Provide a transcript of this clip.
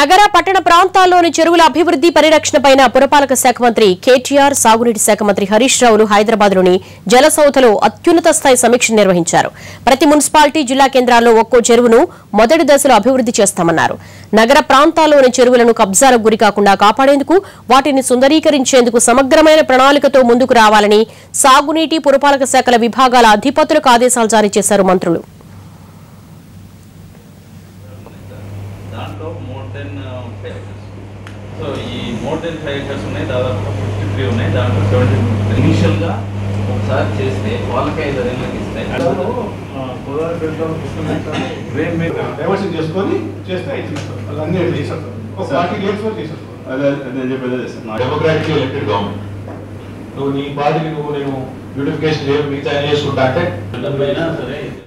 నగర పట్టణ ప్రాంతాల్లోని చెరువుల అభివృద్ధి పరిరక్షణపై పురపాలక శాఖ మంత్రి కేటీఆర్, సాగునీటి శాఖ మంత్రి హరీష్ రావులు హైదరాబాద్లోని జలసౌధలో అత్యున్నత స్థాయి సమీక్ష నిర్వహించారు. ప్రతి మున్సిపాలిటీ, జిల్లా కేంద్రాల్లో ఒక్కో చెరువును మొదటి దశలో అభివృద్ధి చేస్తామన్నారు. నగర ప్రాంతాల్లోని చెరువులను కబ్జాలకు గురికాకుండా కాపాడేందుకు, వాటిని సుందరీకరించేందుకు సమగ్రమైన ప్రణాళికతో ముందుకు రావాలని సాగునీటి, పురపాలక శాఖల విభాగాల అధిపతులకు ఆదేశాలు జారీ చేశారు మంత్రులు. సో ఈ మోర్ దెన్ 5 acres ఉన్నాయి, దాదాపు 53 ఉన్నాయి. దాంట్లో 70 ఇనిషియల్గా ఒకసారి చేస్తే వాళ్ళకే 5 ఏళ్ళకి ఇస్తాయి. డైవర్షన్ చేసుకొని చేస్తే అన్నీ చేశారు. డెమోక్రాటిక్ ఎలక్టెడ్ గవర్నమెంట్ నువ్వు నీ పార్టీకి నేను బ్యూటిఫికేషన్ మిగతా చేసుకుంటా అంటే డబ్బైనా సరే